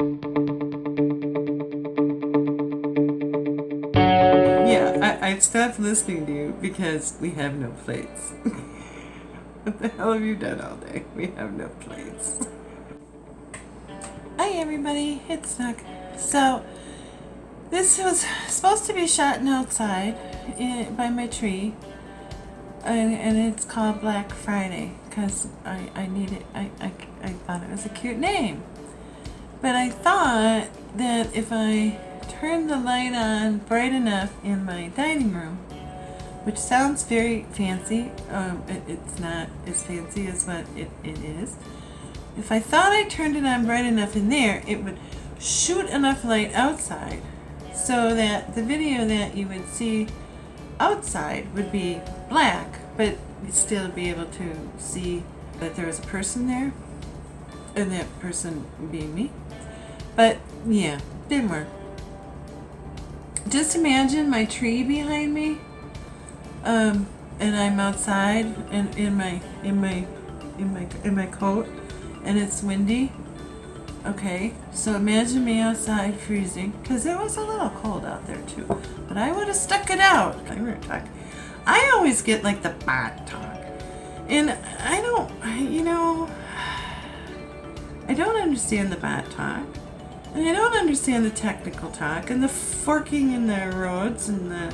Yeah, I stopped listening to you because we have no plates. What the hell have you done all day? We have no plates. Hi everybody, it's Snook. So, this was supposed to be shot outside by my tree. And it's called Black Friday because I thought it was a cute name. But I thought that if I turned the light on bright enough in my dining room, which sounds very fancy, it's not as fancy as what it is. If I thought I turned it on bright enough in there, it would shoot enough light outside so that the video that you would see outside would be black, but you'd still be able to see that there was a person there, and that person being me. But yeah, didn't work. Just imagine my tree behind me, and I'm outside and in my coat, and it's windy. Okay, so imagine me outside freezing, because it was a little cold out there too, but I would have stuck it out. I always get like the bot talk, and I don't understand the bot talk, and I don't understand the technical talk, and the forking in the roads, and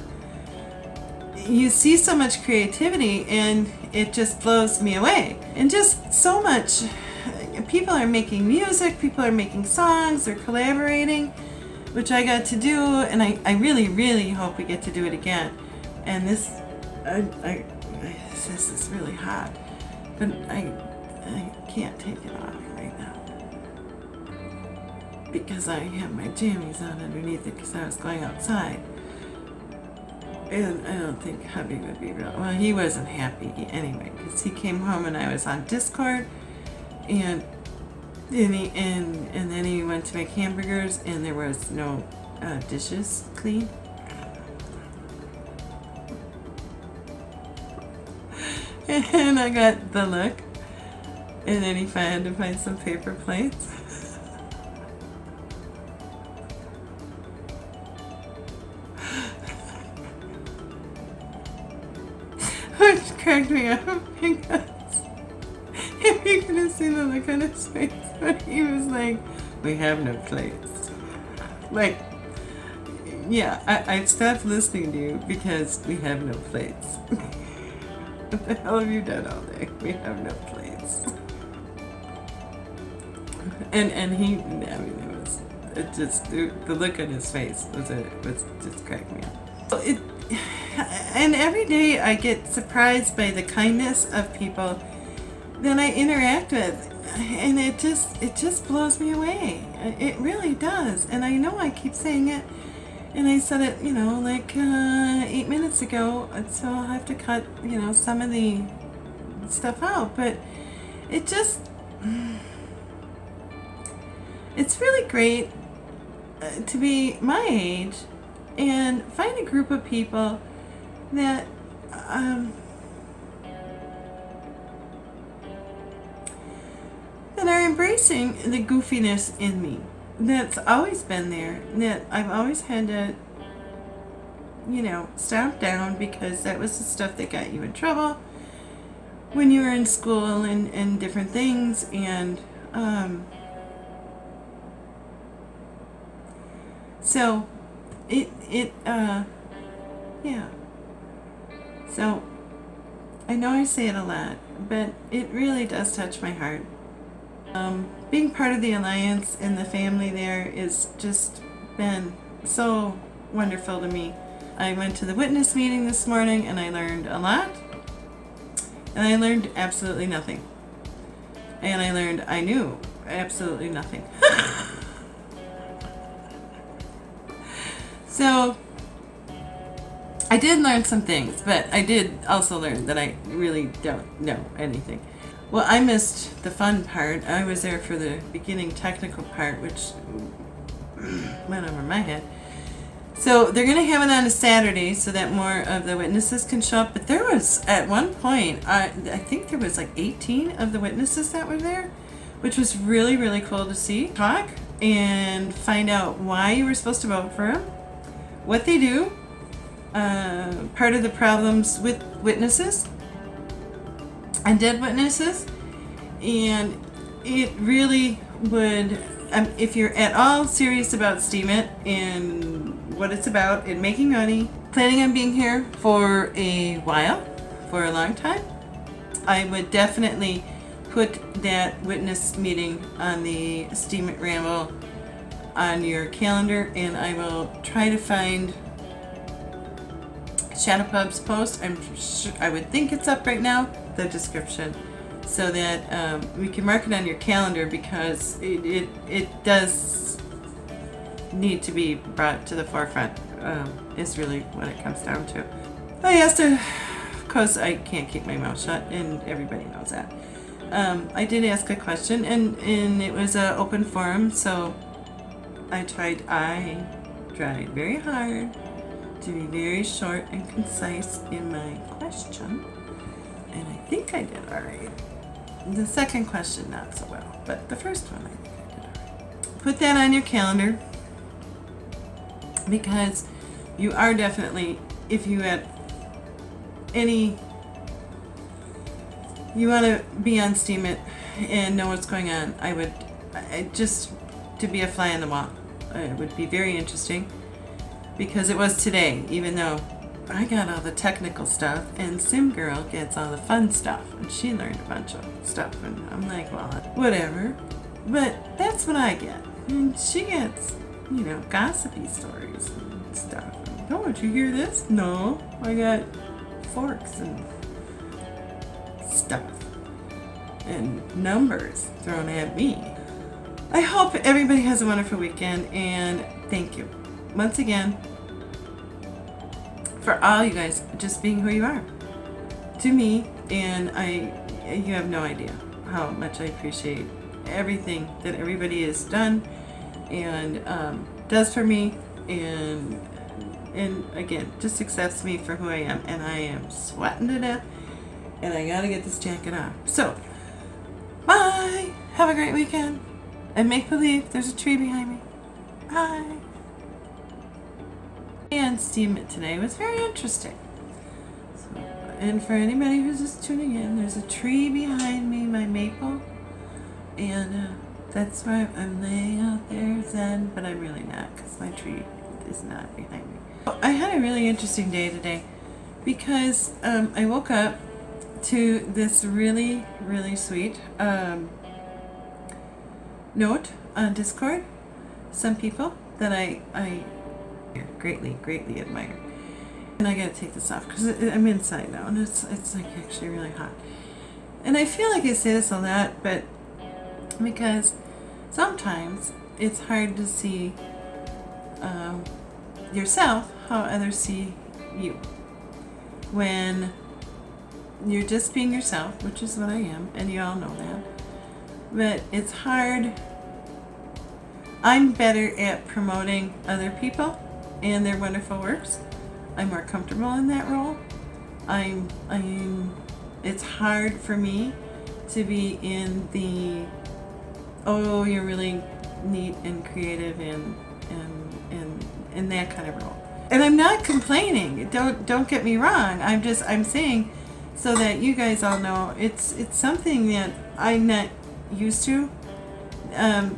you see so much creativity, and it just blows me away, and just so much. People are making music, people are making songs, they're collaborating, which I got to do, and I really, really hope we get to do it again. And this is really hot, but I can't take it off right now because I have my jammies on underneath it because I was going outside. And I don't think hubby would be real, well, he wasn't happy anyway because he came home and I was on Discord. And then he went to make hamburgers, and there was no dishes clean. And I got the look. And then he had to find some paper plates. Which cracked me up because if you could have seen the look on his face when he was like, we have no plates. Like, yeah, I stopped listening to you because we have no plates. What the hell have you done all day? We have no plates. And he, I mean, it just, the look on his face was just cracked me up. And every day I get surprised by the kindness of people that I interact with, and it just blows me away. It really does. And I know I keep saying it, and I said it, like 8 minutes ago, so I'll have to cut, some of the stuff out, but it just, it's really great to be my age and find a group of people that that are embracing the goofiness in me that's always been there, that I've always had to, stomp down because that was the stuff that got you in trouble when you were in school and different things. And so yeah. So I know I say it a lot, but it really does touch my heart. Being part of the alliance and the family there is just been so wonderful to me. I went to the witness meeting this morning and I learned a lot, and I learned absolutely nothing, and I knew absolutely nothing. So I did learn some things, but I did also learn that I really don't know anything. Well, I missed the fun part. I was there for the beginning technical part, which went over my head. So they're going to have it on a Saturday so that more of the witnesses can show up. But there was, at one point, I think there was like 18 of the witnesses that were there, which was really, really cool to see. Talk. and find out why you were supposed to vote for them, what they do, part of the problems with witnesses and dead witnesses, and it really would, if you're at all serious about Steam It and what it's about and making money, planning on being here for a while, for a long time, I would definitely put that witness meeting on the Steam It Ramble on your calendar, and I will try to find Shadow Pub's post. I would think it's up right now, the description, so that we can mark it on your calendar, because it does need to be brought to the forefront, is really what it comes down to. I asked her, because I can't keep my mouth shut, and everybody knows that. I did ask a question, and it was an open forum, so I tried very hard to be very short and concise in my question, and I think I did all right. The second question, not so well, but the first one, I think I did all right. Put that on your calendar, because you are definitely, if you had any, you want to be on Steam It and know what's going on, I just to be a fly on the wall. It would be very interesting, because it was today, even though I got all the technical stuff and Sim Girl gets all the fun stuff, and she learned a bunch of stuff, and I'm like, well, whatever, but that's what I get, and she gets, gossipy stories and stuff. And, oh, did you hear this? No, I got forks and stuff and numbers thrown at me. I hope everybody has a wonderful weekend, and thank you once again for all you guys just being who you are to me, and you have no idea how much I appreciate everything that everybody has done and does for me, and again just accepts me for who I am, and I am sweating to death, and I gotta get this jacket off. So bye, have a great weekend, and make believe there's a tree behind me. Bye. And Steam It today was very interesting. So, and for anybody who's just tuning in, there's a tree behind me, my maple, and that's why I'm laying out there zen, but I'm really not, because my tree is not behind me. I had a really interesting day today, because I woke up to this really, really sweet note on Discord. Some people that I greatly admire. And I gotta take this off because I'm inside now, and it's like actually really hot. And I feel like I say this a lot, but because sometimes it's hard to see yourself how others see you when you're just being yourself, which is what I am, and you all know that. But it's hard. I'm better at promoting other people and their wonderful works. I'm more comfortable in that role. It's hard for me to be in the, oh, you're really neat and creative and that kind of role. And I'm not complaining. Don't get me wrong. I'm saying so that you guys all know it's something that I'm not used to.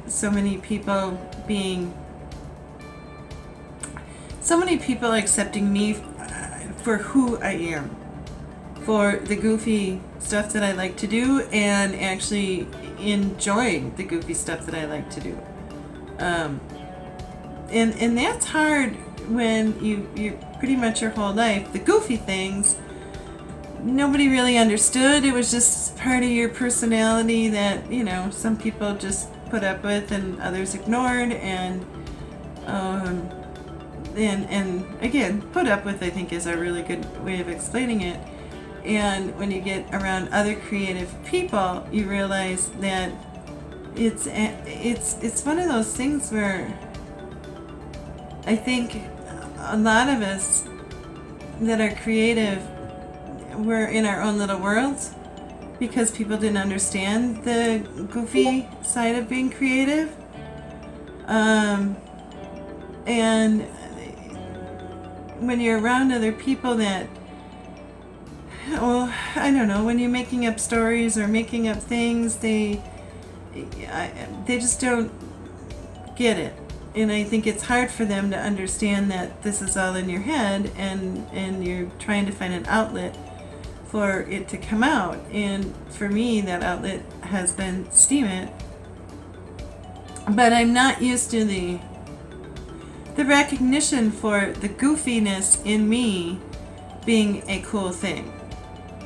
So many people accepting me for who I am, for the goofy stuff that I like to do, and actually enjoying the goofy stuff that I like to do. And that's hard when you pretty much your whole life, the goofy things, nobody really understood. It was just part of your personality that, some people just put up with and others ignored, and again, put up with, I think, is a really good way of explaining it. And when you get around other creative people, you realize that it's one of those things where I think a lot of us that are creative, we're in our own little worlds because people didn't understand the goofy side of being creative. And when you're around other people that, well, I don't know, when you're making up stories or making up things, they just don't get it. And I think it's hard for them to understand that this is all in your head, and you're trying to find an outlet for it to come out. And for me, that outlet has been Steam It. But I'm not used to the recognition for the goofiness in me being a cool thing,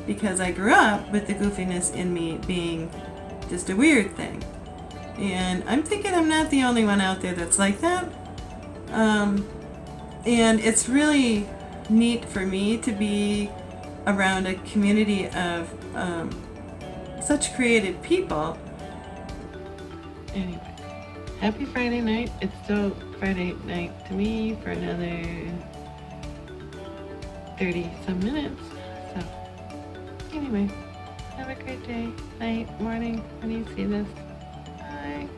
because I grew up with the goofiness in me being just a weird thing. And I'm thinking I'm not the only one out there that's like that. And it's really neat for me to be around a community of such creative people. Anyway, happy Friday night. It's still Friday night to me for another 30 some minutes. So anyway, have a great day, night, morning when you see this. Bye.